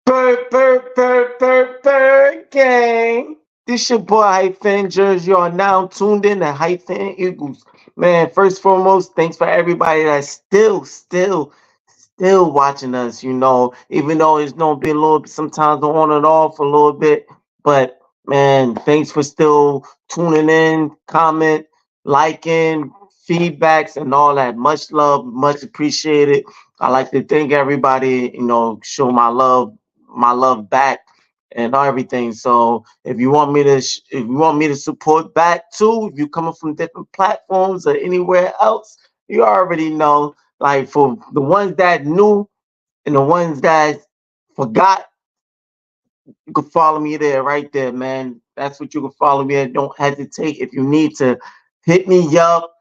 Bird gang. This your boy Hyphen Jersey. You are now tuned in to Hyphen Eagles. Man, first foremost, thanks for everybody that's still watching us, even though it's gonna be a little bit sometimes on and off a little bit. But man, thanks for still tuning in, comment, liking, feedbacks, and all that. Much love, much appreciated. I like to thank everybody, show my love back and everything. So if you want me to support back too, if you coming from different platforms or anywhere else, you already know. Like for the ones that knew and the ones that forgot, you can follow me there, right there, man. That's what you can follow me at. Don't hesitate if you need to hit me up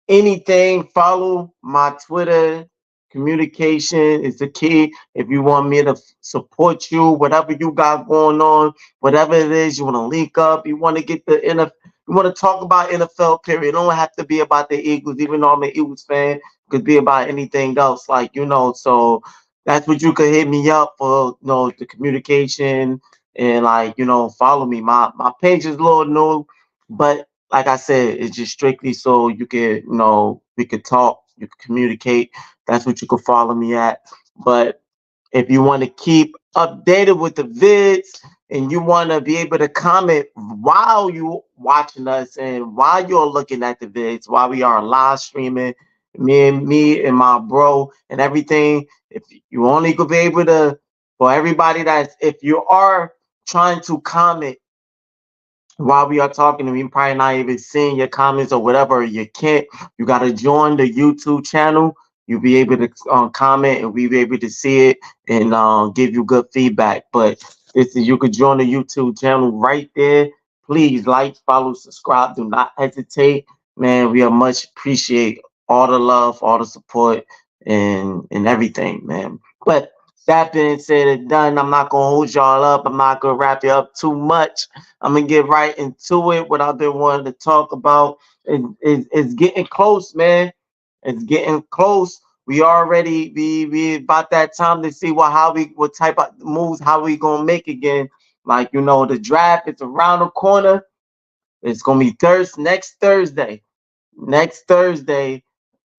anything. Follow my Twitter. Communication is the key. If you want me to support you, whatever you got going on, whatever it is, you want to link up, you want to get the NFL, you want to talk about NFL, period. It don't have to be about the Eagles, even though I'm an Eagles fan. It could be about anything else, so that's what you could hit me up for, the communication and follow me. My page is a little new, but like I said, it's just strictly so you can, we could talk, you can communicate. That's what you can follow me at. But if you want to keep updated with the vids and you want to be able to comment while you watching us and while you're looking at the vids, while we are live streaming, me and my bro and everything, if you only could be able to, for everybody that's, if you are trying to comment while we are talking and we probably not even seeing your comments or whatever, you can't, you got to join the YouTube channel. You'll be able to comment and we'll be able to see it and give you good feedback. But this is, you could join the YouTube channel right there. Please like, follow, subscribe. Do not hesitate. Man, we are much appreciate all the love, all the support and everything, man. But that being said and done, I'm not gonna hold y'all up. I'm not gonna wrap you up too much. I'm gonna get right into it. What I've been wanting to talk about is getting close, man. It's getting close. We already we about that time to see what type of moves how we gonna make again. Like the draft is around the corner. It's gonna be next Thursday. Next Thursday,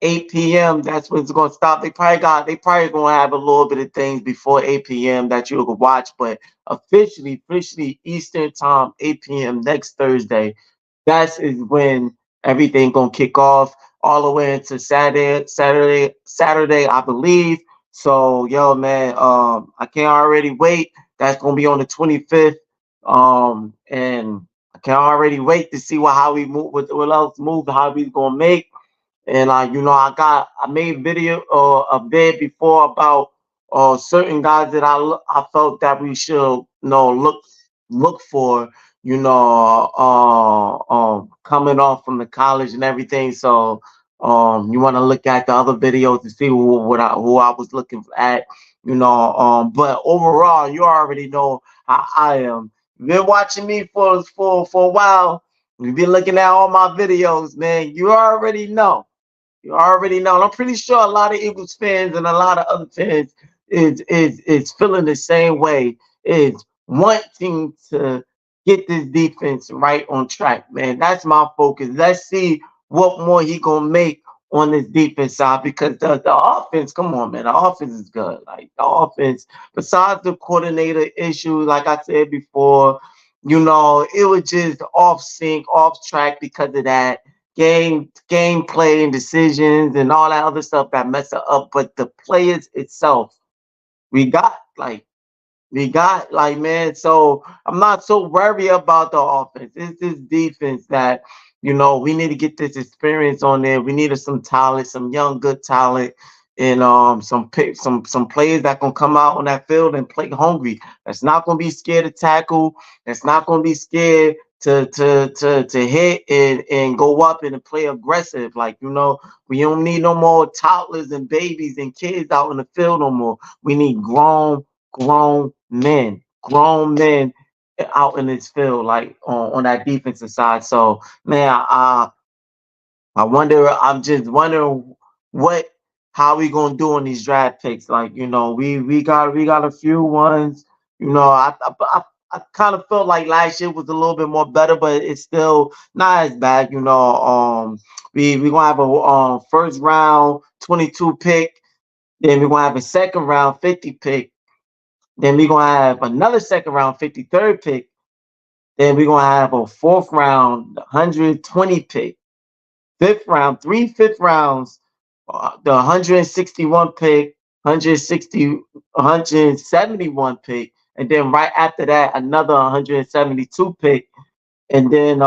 8 p.m. That's when it's gonna stop. They probably gonna have a little bit of things before 8 p.m. that you can watch, but officially Eastern time, 8 p.m. next Thursday. That is when everything gonna kick off all the way into Saturday, I believe. So yo man, I can't already wait. That's gonna be on the 25th. And I can't already wait to see how we move, what else move, how we gonna make. And I made video a bit before about certain guys that I felt that we should look for, coming off from the college and everything. So you want to look at the other videos to see who I was looking at, but overall you already know how I am. You've been watching me for a while. You've been looking at all my videos, man. You already know. You already know. And I'm pretty sure a lot of Eagles fans and a lot of other fans is feeling the same way. Is wanting to get this defense right on track, man. That's my focus. Let's see what more he gonna make on this defense side because the offense, come on, man, the offense is good. Like the offense, besides the coordinator issue, like I said before, it was just off sync, off track because of that gameplay and decisions and all that other stuff that mess it up. But the players itself, we got like man. So I'm not so worried about the offense. It's this defense that we need to get this experience on there. We needed some talent, some young good talent, and some players that can come out on that field and play hungry. That's not gonna be scared to tackle. That's not gonna be scared to hit and go up and play aggressive. Like we don't need no more toddlers and babies and kids out in the field no more. We need grown men out in this field, like on that defensive side. So man, I wonder. I'm just wondering how we gonna do on these draft picks. Like we got a few ones. You know, I kind of felt like last year was a little bit more better, but it's still not as bad. You know, we gonna have a first round 22 pick, then we're gonna have a second round 50 pick, then we're gonna have another second round 53rd pick, then we're gonna have a fourth round 120 pick, fifth round, three fifth rounds, the 161 pick, 160, 171 pick, and then right after that, another 172 pick. And then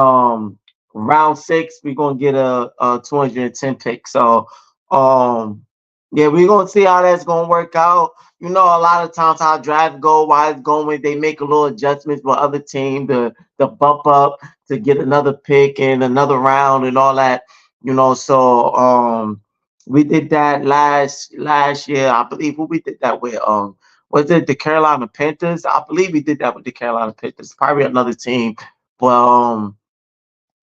round six, we're gonna get a 210 pick. So yeah, we're gonna see how that's gonna work out. You know, a lot of times how draft go, why it's going, they make a little adjustments for other team to bump up to get another pick and another round and all that. You know, so we did that last year. I believe who we did that with. Was it the Carolina Panthers? I believe we did that with the Carolina Panthers. Probably another team. But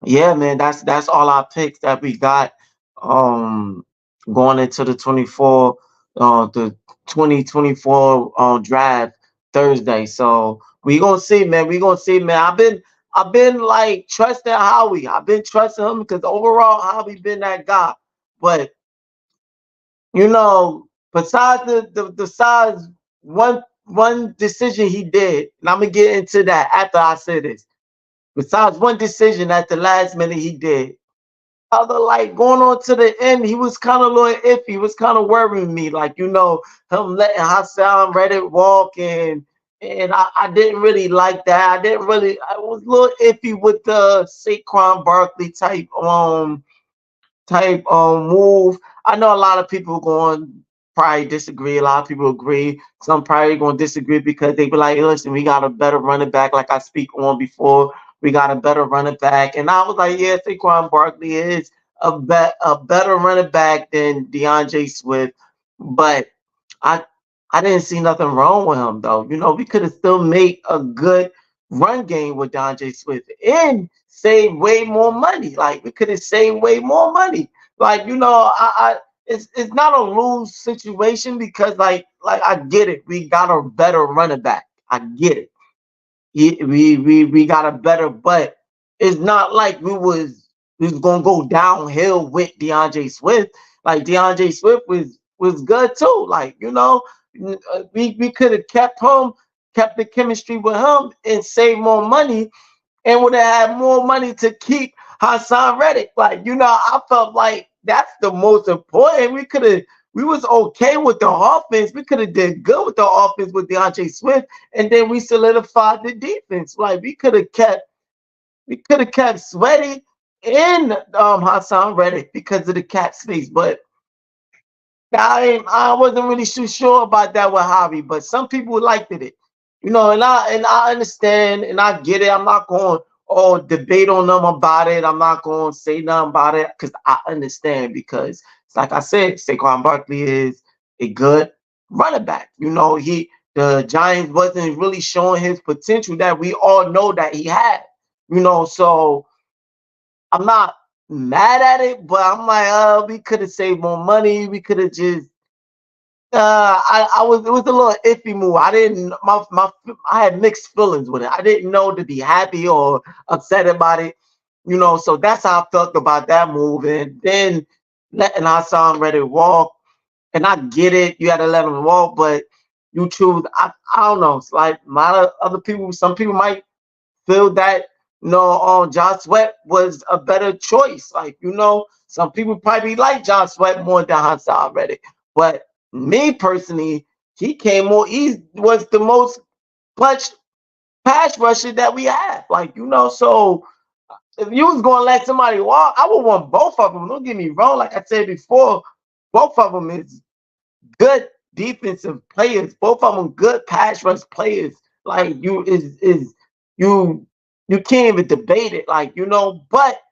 yeah, man, that's all our picks that we got um going into the 2024 draft Thursday. So we gonna see, man. We gonna see, man. I've been like trusting Howie. I've been trusting him because overall Howie been that guy. But you know, besides the size one decision he did, and I'm gonna get into that after I say this. Besides one decision at the last minute he did. Other like going on to the end, he was kind of a little iffy. He was kind of worrying me, like you know, him letting Hassan Reddick walk, and I didn't really like that. I was a little iffy with the Saquon Barkley type move. I know a lot of people going probably disagree. A lot of people agree. Some probably going to disagree because they be like, listen, we got a better running back, like I speak on before. We got a better running back. And I was like, yeah, Saquon Barkley is a better running back than DeAndre Swift. But I I didn't see nothing wrong with him though. You know, we could have still made a good run game with DeAndre Swift and save way more money. Like we could have saved way more money. Like you know, it's not a lose situation because like I get it. We got a better running back. I get it. We got a better, but it's not like we was gonna go downhill with DeAndre Swift. Like DeAndre Swift was good too. Like you know, we could have kept the chemistry with him, and saved more money, and would have had more money to keep Hassan Reddick. Like you know, I felt like that's the most important. We was okay with the offense. We could have did good with the offense with DeAndre Swift, and then we solidified the defense. Like we could have kept Sweaty in Hassan Reddick because of the cap space. But I wasn't really too sure about that with Javi, but some people liked it. You know, and I understand and I get it. I'm not going debate on them about it. I'm not going to say nothing about it because I understand because like I said, Saquon Barkley is a good running back. You know, the Giants wasn't really showing his potential that we all know that he had. You know, so I'm not mad at it, but I'm like, we could have saved more money. We could have just I was it was a little iffy move. I didn't my I had mixed feelings with it. I didn't know to be happy or upset about it, you know. So that's how I felt about that move. And then letting Hassan Reddick walk, and I get it, you had to let him walk, but you choose. I don't know. It's like a lot of other people. Some people might feel that Josh Sweat was a better choice. Like some people probably like Josh Sweat more than Hassan Reddick. But me personally, he came more. He was the most clutch pass rusher that we had. Like so if you was going to let somebody walk, I would want both of them. Don't get me wrong. Like I said before, both of them is good defensive players. Both of them good pass rush players. Like you you can't even debate it. Like but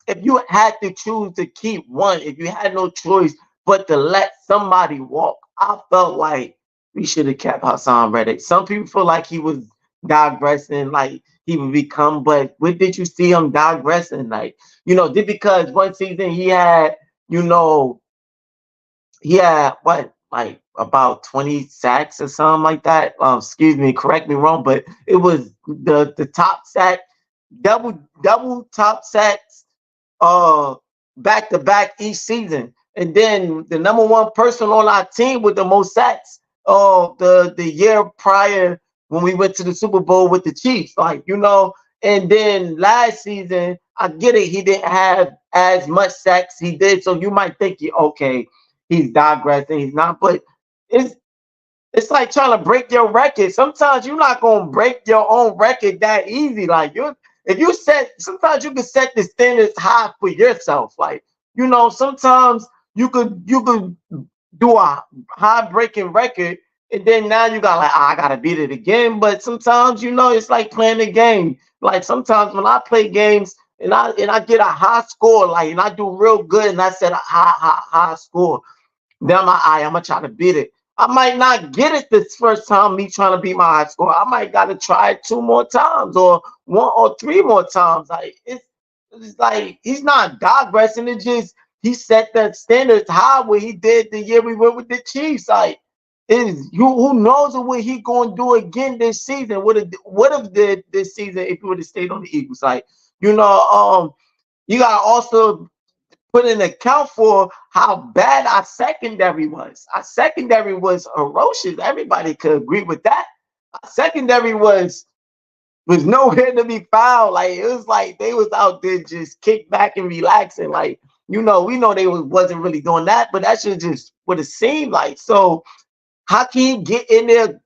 if you had to choose to keep one, if you had no choice but to let somebody walk, I felt like we should have kept Hassan Reddick. Some people feel like he was digressing, like he would become, but what did you see him digressing? Like, did because one season he had, he had what, like about 20 sacks or something like that. Excuse me, correct me wrong, but it was the top sack, double top sacks back to back each season. And then the number one person on our team with the most sacks the year prior when we went to the Super Bowl with the Chiefs. Like, and then last season, I get it, he didn't have as much sacks he did. So you might think okay, he's digressing, he's not, but it's it's like trying to break your record. Sometimes you're not gonna break your own record that easy. Like if you set, sometimes you can set the standards high for yourself. Like sometimes you could do a high breaking record, and then now you got like, I gotta beat it again. But sometimes it's like playing a game. Like sometimes when I play games and I get a high score, like and I do real good, and I set a high score. Then I'm gonna try to beat it. I might not get it this first time, me trying to beat my high score. I might gotta try it 2 more times or 1 or 3 more times. Like it's like he's not digressing. It just he set that standards high what he did the year we went with the Chiefs. Like is who knows what he gonna do again this season? What if did this season if he would have stayed on the Eagles? Like you gotta also put in account for how bad our secondary was. Our secondary was ferocious. Everybody could agree with that. Our secondary was nowhere to be found. Like it was like they was out there just kick back and relaxing. Like we know they wasn't really doing that, but that should just what it seemed like. So how can you get in there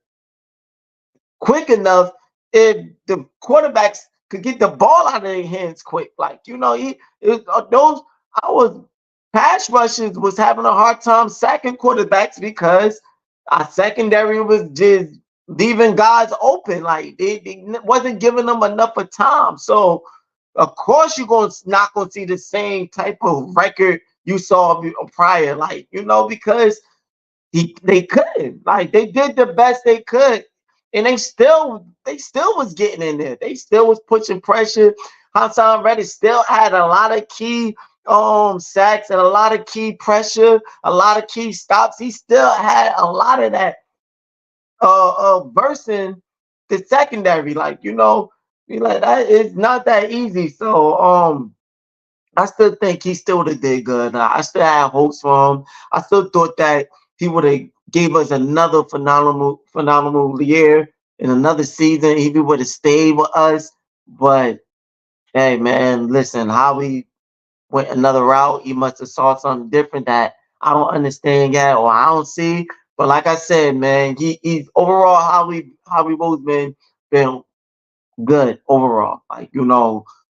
quick enough if the quarterbacks could get the ball out of their hands quick? Like those our pass rushers was having a hard time sacking quarterbacks because our secondary was just leaving guys open. Like they wasn't giving them enough of time. So of course you're not gonna see the same type of record you saw prior. Like because they couldn't. Like they did the best they could, and they still was getting in there. They still was pushing pressure. Hassan Reddick still had a lot of key sacks and a lot of key pressure, a lot of key stops. He still had a lot of that versing the secondary. Like be like that is not that easy. So I still think he still would have did good. I still had hopes for him. I still thought that he would have gave us another phenomenal year in another season. He would have stayed with us. But hey, man, listen, how we went another route, he must have saw something different that I don't understand yet or I don't see. But like I said, man, he's overall how we both been good overall. Like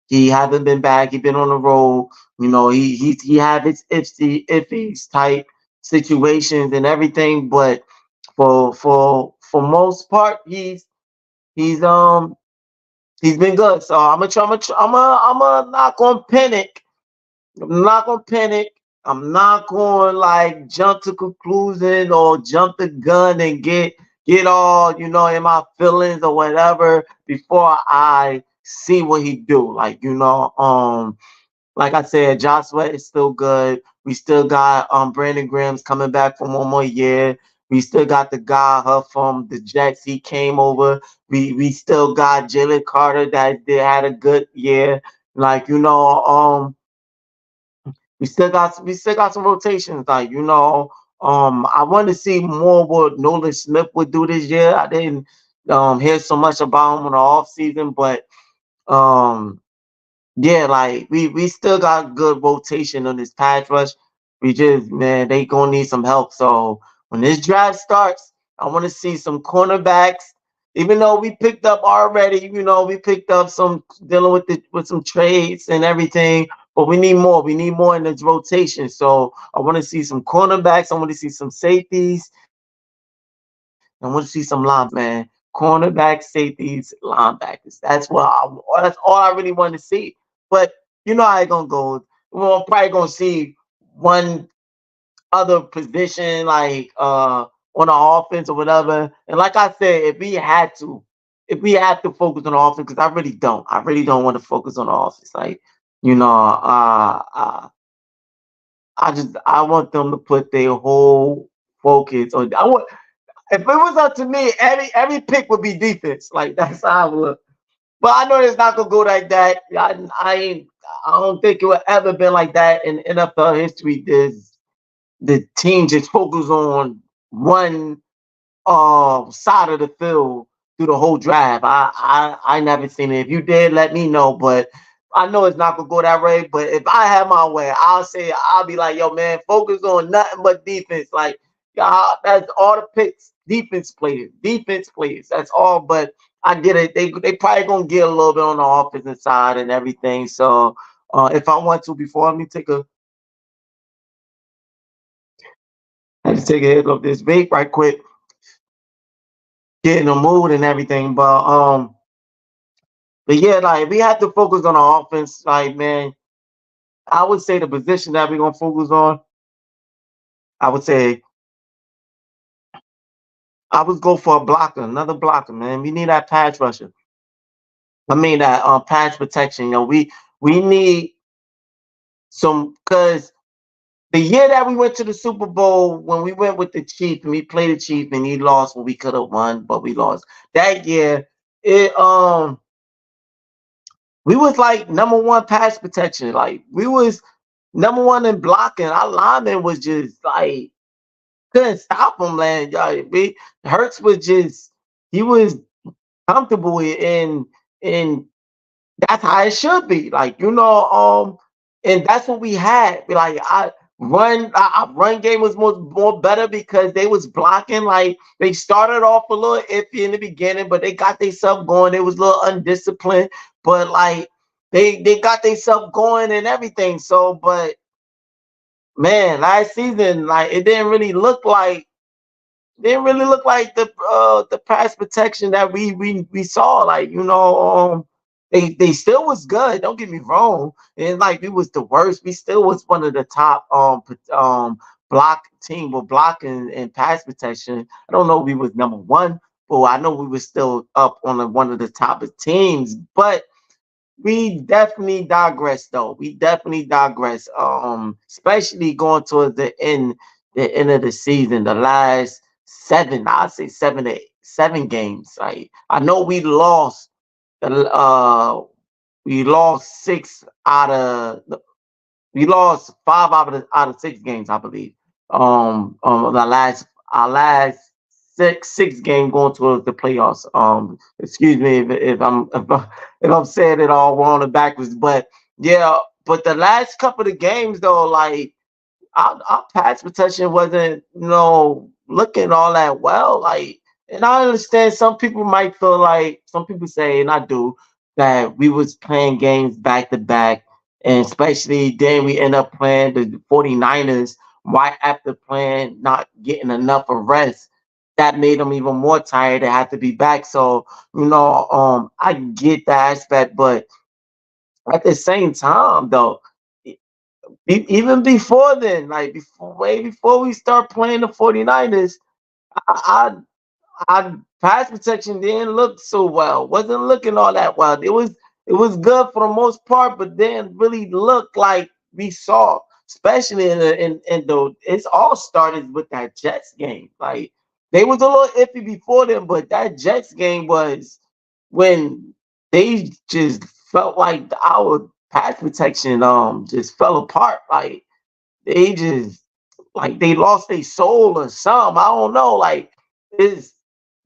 he haven't been back. He been on the road. He had his iffies type situations and everything, but for most part, he's he's been good. So I'm not gonna panic. I'm not gonna panic. I'm not going like jump to conclusion or jump the gun and get all in my feelings or whatever before I see what he do. Like like I said, Josh Sweat is still good. We still got Brandon Graham's coming back for 1 more year. We still got the guy from the Jets. He came over. We still got Jalen Carter that they had a good year. Like we still got some rotations. Like I want to see more what Nolan Smith would do this year. I didn't hear so much about him in the off season, but um yeah, like we still got good rotation on this pass rush. We just man, they gonna need some help. So when this draft starts, I want to see some cornerbacks. Even though we picked up already, we picked up some dealing with some trades and everything. But we need more. We need more in this rotation. So I want to see some cornerbacks. I want to see some safeties. I want to see some man. Cornerback, safeties, linebackers. That's all I really want to see. But I ain't gonna go. We're probably gonna see one other position like on the offense or whatever. And like I said, if we had to focus on the offense, because I really don't want to focus on the offense. Like, I want them to put their whole focus on. I want if it was up to me, every pick would be defense. Like that's how I would. But I know it's not gonna go like that. I don't think it would ever been like that in NFL history. There's the team just focus on one side of the field through the whole drive. I never seen it. If you did, let me know. But I know it's not gonna go that way. But if I have my way, I'll be like, yo, man, focus on nothing but defense. Like, y'all, that's all the picks. Defense players. That's all. But I get it. They probably gonna get a little bit on the offensive side and everything. So if I want to, before let me take a hit of this vape right quick, get in the mood and everything. But yeah, like we have to focus on our offense. Like, man, I would say the position that we're gonna focus on, I would say I would go for a blocker, another blocker, man. We need that pass rusher. I mean that pass protection. We need some because the year that we went to the Super Bowl when we went with the Chief and we played the Chief and he lost when we could have won, but we lost. That year, it we was like number one pass protection. Like we was number one in blocking. Our lineman was just like couldn't stop him, man. Hurts was just he was comfortable in that's how it should be. Like, and that's what we had. Like our run game was more better because they was blocking. Like they started off a little iffy in the beginning, but they got themselves going. They was a little undisciplined, but like they got themselves going and everything. So, but man, last season, like it didn't really look like the pass protection that we saw. Like they still was good. Don't get me wrong. And like we was the worst. We still was one of the top block team with blocking and pass protection. I don't know if we was number one, but I know we was still up on one of the top teams. But we definitely digress though. We definitely digress. Especially going towards the end of the season, the last seven, I'd say 7 games. Like I know the we lost we lost 5 out of 6 games, I believe. The last our last six game going towards the playoffs. Excuse me if I'm saying it all wrong and backwards, but yeah. But the last couple of games though, like our pass protection wasn't, looking all that well. Like, and I understand some people might feel like some people say, and I do, that we was playing games back to back, and especially then we end up playing the 49ers right after playing, not getting enough of rest. That made them even more tired. They had to be back. So, I get that aspect, but at the same time, though, even before then, like way before we start playing the 49ers, I, I pass protection didn't look so well. Wasn't looking all that well. It was good for the most part, but didn't really look like we saw, especially in the it's all started with that Jets game. Like they was a little iffy before them, but that Jets game was when they just felt like our pass protection just fell apart. Like they just like they lost their soul or something. I don't know. Like is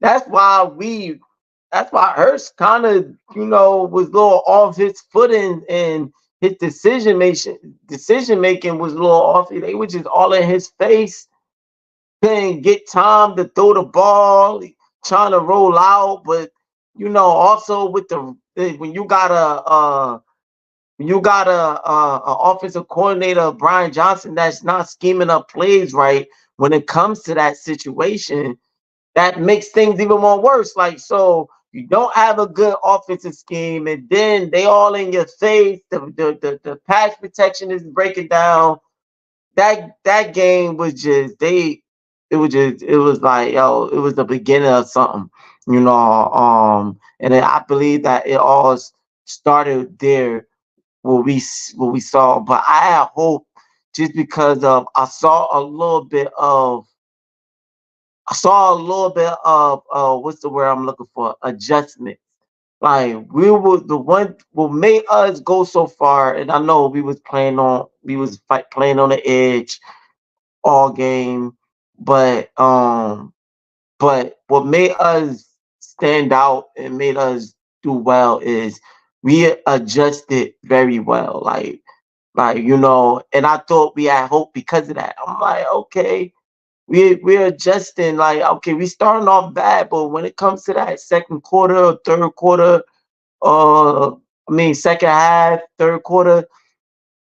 that's why we that's why Hurst kind of was a little off his footing and his decision making was a little off. They were just all in his face. Couldn't get time to throw the ball, trying to roll out, but also with when you got a offensive coordinator, Brian Johnson, that's not scheming up plays right when it comes to that situation, that makes things even more worse. Like, so you don't have a good offensive scheme, and then they all in your face. The pass protection is breaking down. That game was just it was like, yo, it was the beginning of something, and then I believe that it all started there what we saw. But I had hope just because of I saw a little bit of I saw a little bit of what's the word I'm looking for? Adjustments. Like we were the one what made us go so far, and I know we was playing on the edge all game, but what made us stand out and made us do well is we adjusted very well. And I thought we had hope because of that. I'm like, okay, we're adjusting. Like, okay, we starting off bad, but when it comes to that second quarter or third quarter, second half, third quarter,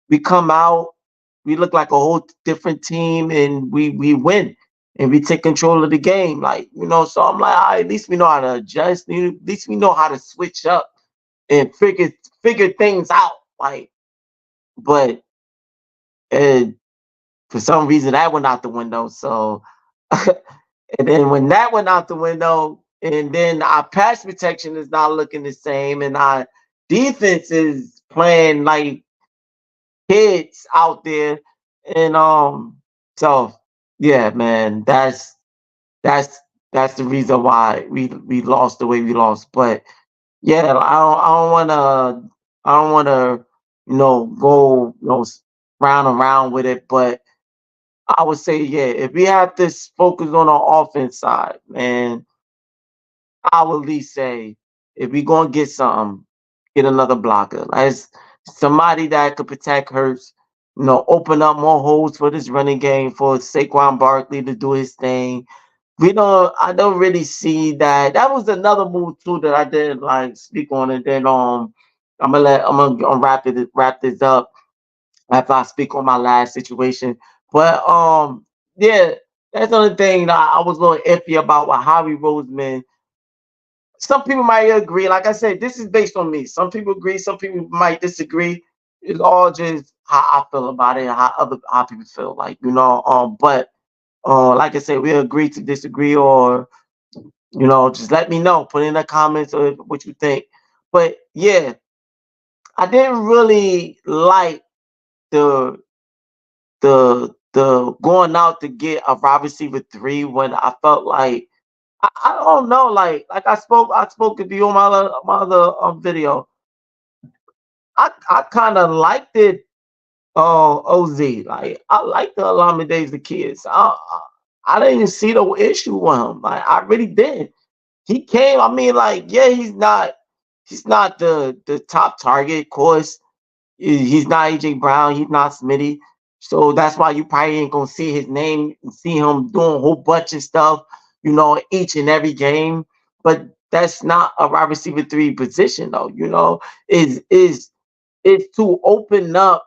we come out, we look like a whole different team, and we win, and we take control of the game. So I'm like, all right, at least we know how to adjust. At least we know how to switch up and figure things out. But uh, for some reason that went out the window. So, and then when that went out the window, and then our pass protection is not looking the same, and our defense is playing like kids out there, and so yeah, man, that's that's the reason why we lost the way we lost. But yeah, I don't wanna go round and round with it, but I would say, yeah, if we have this focus on our offense side, man, I would at least say if we gonna get something, get another blocker. Like somebody that could protect Hurts, open up more holes for this running game for Saquon Barkley to do his thing. I don't really see that. That was another move too that I didn't like speak on, and then I'm gonna wrap this up after I speak on my last situation. But yeah, that's the only thing that I was a little iffy about with Harvey Roseman. Some people might agree. Like I said, this is based on me. Some people agree, some people might disagree. It's all just how I feel about it, and how people feel. But like I said, we agree to disagree, or just let me know. Put in the comments or what you think. But yeah, I didn't really like the the going out to get a wide receiver three when I felt like I don't know, I spoke to you on my other video. I kind of liked it. OZ, like I like the Alama Days the kids. I didn't see the issue with him. Like I really did. He came. I mean, like, yeah, he's not the top target, of course. He's not AJ Brown. He's not Smitty. So that's why you probably ain't gonna see his name, see him doing a whole bunch of stuff, each and every game. But that's not a wide receiver three position, though. Is to open up,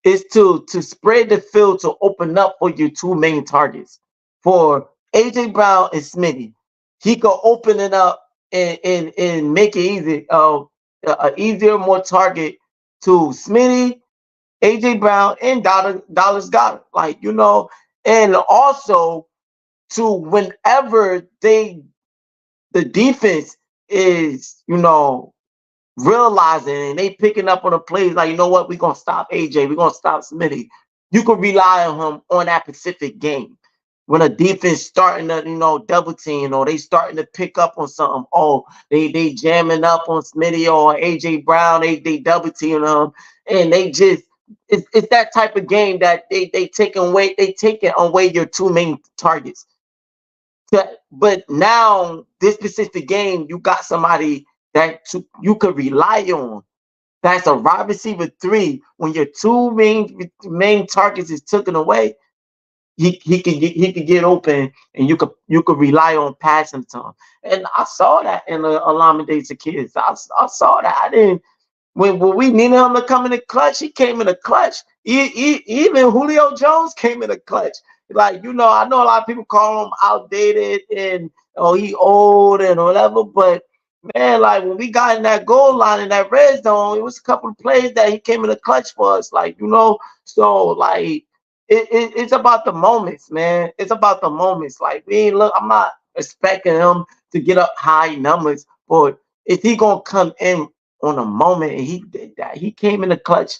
is to spread the field to open up for your two main targets for AJ Brown and Smitty. He could open it up and make it easy, easier, more target to Smitty, AJ Brown, and Dallas Goddard. And also to whenever the defense is, realizing and they picking up on the plays, like, you know what, we're gonna stop AJ, we're gonna stop Smitty. You can rely on him on that specific game. When a defense starting to, double team, or they starting to pick up on something, they jamming up on Smitty or AJ Brown, they double teaming them, and they just it's that type of game that they taking away your two main targets. But now this specific game, you got somebody that you could rely on. That's a wide receiver three. When your two main targets is taken away, he could get open, and you could rely on passing to him. And I saw that in the Alama Days of Kids. I saw that. I didn't when we needed him to come in the clutch, he came in the clutch. Even Julio Jones came in the clutch. I know a lot of people call him outdated and he old and whatever, but man, like when we got in that goal line in that red zone, it was a couple of plays that he came in the clutch for us. So it's about the moments, man. It's about the moments. Like we ain't look. I'm not expecting him to get up high numbers, but if he gonna come in on a moment, and he did that. He came in the clutch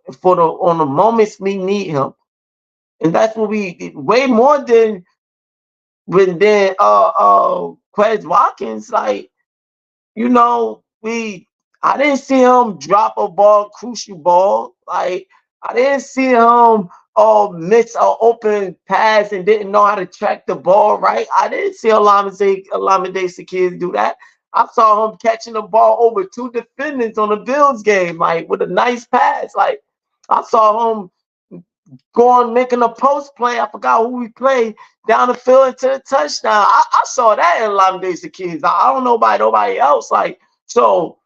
on the moments we need him, and that's what we way more than But then Quez Watkins, like, you know, I didn't see him drop a ball, crucial ball. Like, I didn't see him miss an open pass and didn't know how to track the ball right. I didn't see Olamide Zaccheaus do that. I saw him catching the ball over two defenders on the Bills game, like with a nice pass. Like, I saw him going making a post play. I forgot who we played down the field into the touchdown. I saw that in Olamide Zaccheaus. I don't know about nobody else. Like, so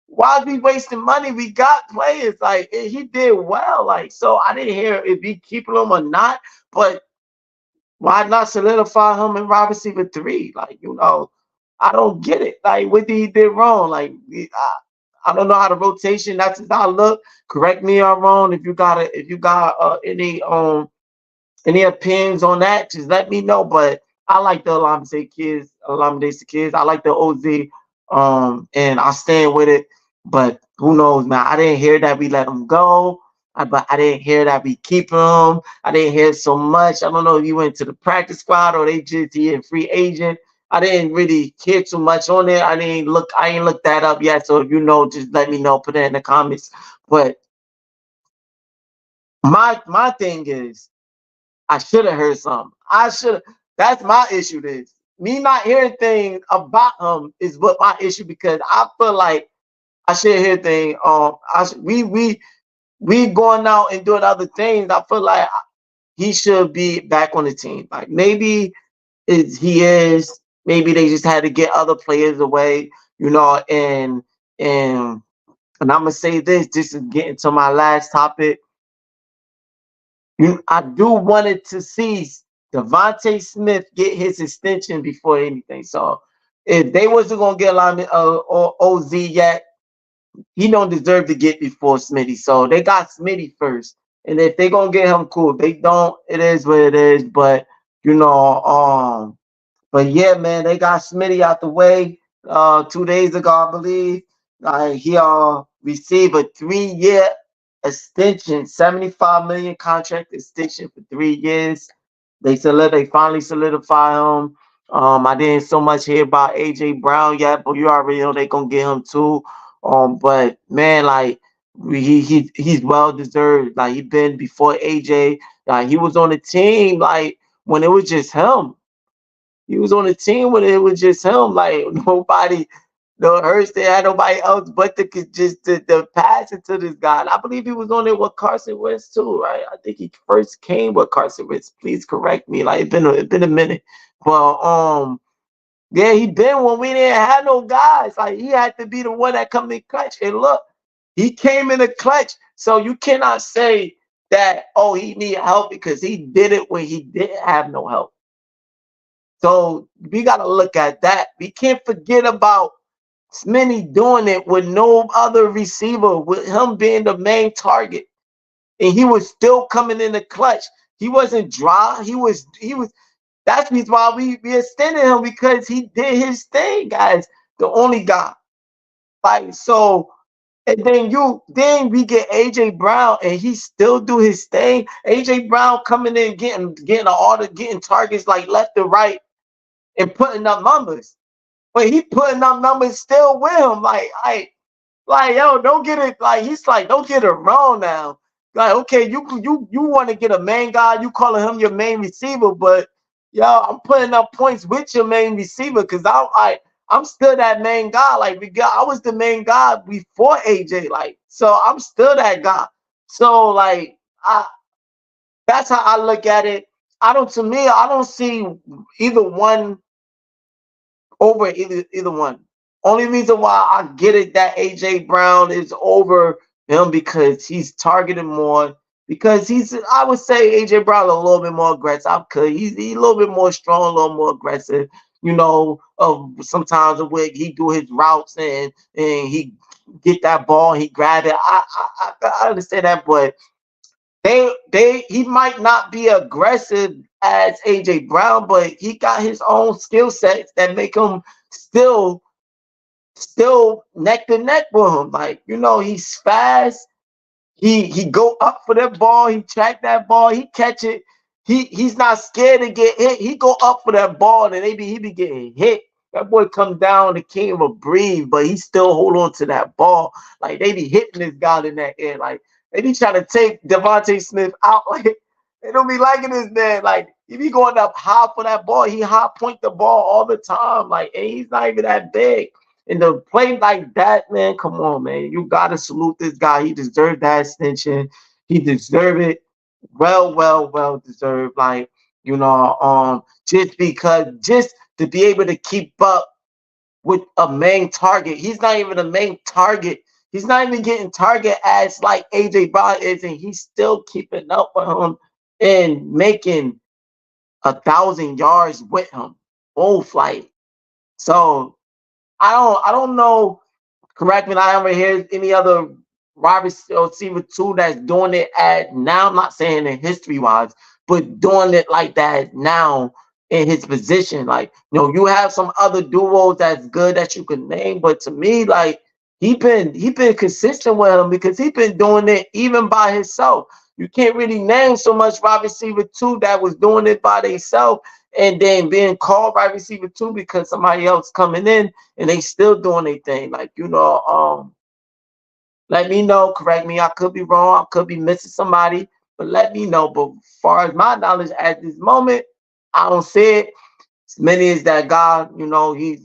why we wasting money? We got players. Like, he did well. Like, so I didn't hear if he keeping him or not, but why not solidify him in wide receiver 3? Like, I don't get it. Like, what did he did wrong? Like, I don't know how the rotation. That's just how I look. Correct me if I'm wrong. If you got any opinions on that, just let me know. But I like the Olamide kids. I like the OZ, and I stand with it. But who knows, man? I didn't hear that we let him go. But I didn't hear that we keep him. I didn't hear so much. I don't know if he went to the practice squad or he a free agent. I didn't really hear too much on it. I ain't looked that up yet. So if you know, just let me know. Put it in the comments. But my thing is, I should have heard something. I should have. That's my issue. This me not hearing things about him is what my issue, because I feel like I should hear things. We going out and doing other things. I feel like he should be back on the team. Like, maybe he is. Maybe they just had to get other players away. And and I'm gonna say this. This is getting to my last topic. I do wanted to see Devontae Smith get his extension before anything. So if they wasn't gonna get Lyman or OZ yet, he don't deserve to get before Smitty. So they got Smitty first. And if they gonna get him, cool. If they don't, it is what it is. But you know, but yeah, man, they got Smitty out the way 2 days ago, I believe. He received a 3-year extension, 75 million contract extension for 3 years. They finally solidify him. I didn't so much hear about AJ Brown yet, but you already know they gonna get him too. But man, like, he's well deserved. Like, he been before AJ. Like, he was on the team like when it was just him. He was on the team when it was just him. Like, nobody, no Hurts, they had nobody else but the pass it to this guy. And I believe he was on there with Carson Wentz too, right? I think he first came with Carson Wentz. Please correct me. Like, it's been a minute. But yeah, he been when we didn't have no guys. Like, he had to be the one that come in clutch. And look, he came in the clutch. So you cannot say that, oh, he need help, because he did it when he didn't have no help. So we got to look at that. We can't forget about Smitty doing it with no other receiver, with him being the main target. And he was still coming in the clutch. He wasn't dry. He was. That's the reason why we extended him, because he did his thing, guys. The only guy. Like, so, and then we get AJ Brown, and he still do his thing. AJ Brown coming in, getting targets like left and right, and putting up numbers. But he putting up numbers still with him. Like, yo, don't get it. Like, he's like, don't get it wrong now. Like, okay, you want to get a main guy, you calling him your main receiver, but yo, I'm putting up points with your main receiver, because I'm still that main guy. Like, I was the main guy before AJ. Like, so I'm still that guy. So, like, that's how I look at it. To me, I don't see either one over either one. Only reason why I get it that AJ Brown is over him, because he's targeted more. Because I would say AJ Brown a little bit more aggressive. He's a little bit more strong, a little more aggressive. Sometimes when he do his routes and he get that ball, he grab it. I understand that, but he might not be aggressive as AJ Brown, but he got his own skill sets that make him still neck to neck with him. Like, he's fast. He go up for that ball. He track that ball. He catch it. he's not scared to get hit. He go up for that ball and he be getting hit. That boy come down, the king will breathe, but he still hold on to that ball. Like they be hitting this guy in that air. Like they be trying to take Devontae Smith out. Like they don't be liking this man. Like he be going up high for that ball. He high point the ball all the time. Like and he's not even that big. And to play like that, man, come on, man. You gotta salute this guy. He deserved that extension. He deserved it. Well deserved. Like, just because just to be able to keep up with a main target. He's not even a main target. He's not even getting target as like AJ Brown is, and he's still keeping up with him and making 1,000 yards with him. Both like so I don't know. Correct me if I ever hear any other wide receiver two that's doing it at now. I'm not saying in history wise, but doing it like that now in his position. Like, you have some other duos that's good that you can name, but to me, like he been consistent with him because he been doing it even by himself. You can't really name so much wide receiver two that was doing it by themselves and then being called wide receiver two because somebody else coming in and they still doing their thing. Like, let me know, correct me. I could be wrong. I could be missing somebody, but let me know. But as far as my knowledge at this moment, I don't see it. As many as that guy, he's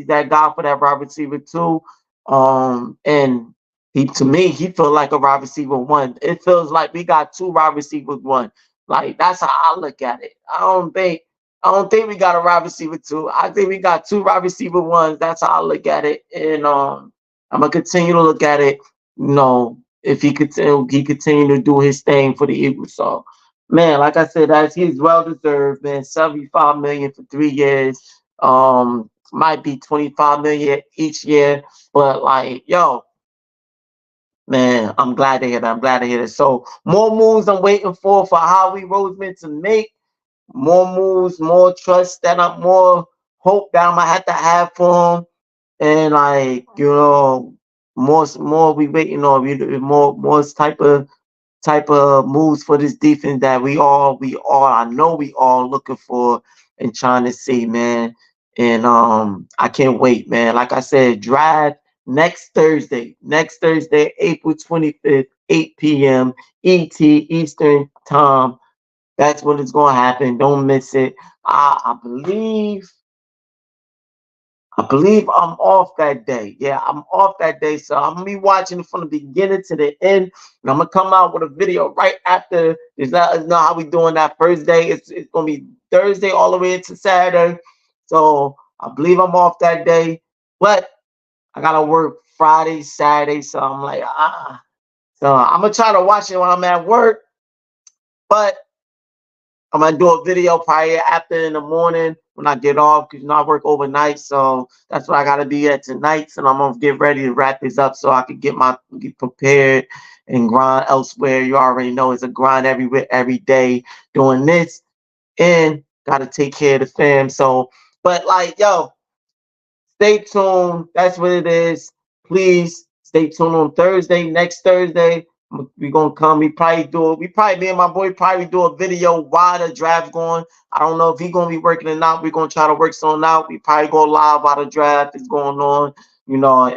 that guy for that wide receiver too. And he to me, he feels like a wide receiver one. It feels like we got two wide receivers one. Like that's how I look at it. I don't think we got a wide receiver two. I think we got two wide receiver ones. That's how I look at it. And I'm gonna continue to look at it. If he continue to do his thing for the Eagles. So, man, like I said, he's well deserved, man. 75 million for 3 years. Might be 25 million each year, but like, yo, man, I'm glad to hear that. I'm glad to hear that. So, more moves I'm waiting for Howie Roseman to make. More moves, more trust that I'm more hope that I'm gonna have to have for him. And like, more we waiting on more type of moves for this defense that we all I know we all looking for and trying to see, man. And I can't wait, man. Like I said, draft next Thursday, April 25th, 8 p.m. ET Eastern time. That's when it's gonna happen. Don't miss it. I believe I'm off that day. Yeah, I'm off that day. So I'm gonna be watching it from the beginning to the end. And I'm gonna come out with a video right after. Just let us know how we doing that first day. It's gonna be Thursday all the way into Saturday. So I believe I'm off that day. But I gotta work Friday, Saturday. So I'm like, So I'm gonna try to watch it when I'm at work. But I'm gonna do a video probably after in the morning when I get off because I work overnight, so that's what I gotta be at tonight. And I'm gonna get ready to wrap this up so I can get prepared and grind elsewhere. You already know it's a grind everywhere, every day doing this, and gotta take care of the fam. So, but like, yo, stay tuned. That's what it is. Please stay tuned on Thursday. Next Thursday, we're gonna come. Me and my boy probably do a video while the draft going. I don't know if he gonna be working or not. We're gonna try to work something out. We probably go live while the draft is going on,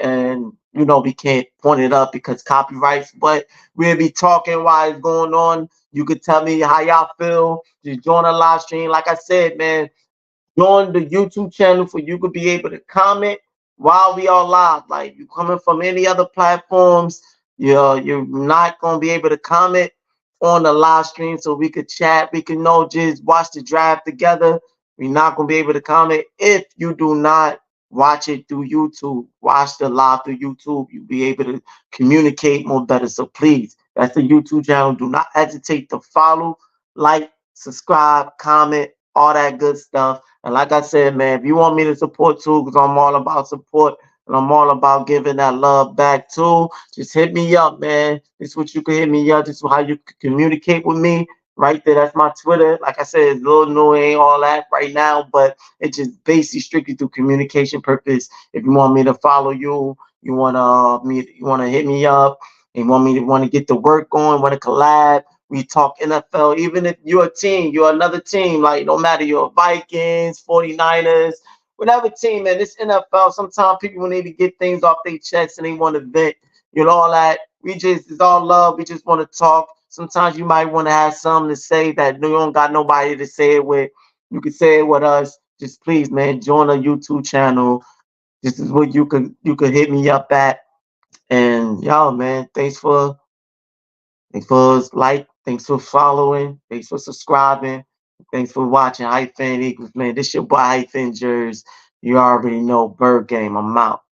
and we can't point it up because copyrights, but we'll be talking while it's going on. You could tell me how y'all feel. Just join the live stream. Like I said, man, join the YouTube channel for you could be able to comment while we are live. Like you coming from any other platforms, you're not gonna be able to comment on the live stream so we could chat. We can just watch the draft together. We're not gonna be able to comment if you do not watch it through YouTube. Watch the live through YouTube. You'll be able to communicate more better. So please, that's the YouTube channel. Do not hesitate to follow, like, subscribe, comment, all that good stuff. And like I said, man, if you want me to support too, because I'm all about support and I'm all about giving that love back too, just hit me up, man. This is what you can hit me up. This is how you can communicate with me. Right there, that's my Twitter. Like I said, it's a little new, ain't all that right now, but it's just basically strictly through communication purpose. If you want me to follow you, you wanna hit me up, and want to get the work going, want to collab, We talk NFL. Even if you're a team, you're another team. Like, no matter you're Vikings, 49ers, whatever team, man, this NFL, sometimes people need to get things off their chest and they want to vent, all that. It's all love. We just want to talk. Sometimes you might want to have something to say that you don't got nobody to say it with. You can say it with us. Just please, man, join our YouTube channel. This is what you could hit me up at. And y'all, man, thanks for thanks for following, thanks for subscribing, thanks for watching Hype Fan Eagles, man. This your boy Hype Fan Jers. You already know, Bird Game. I'm out.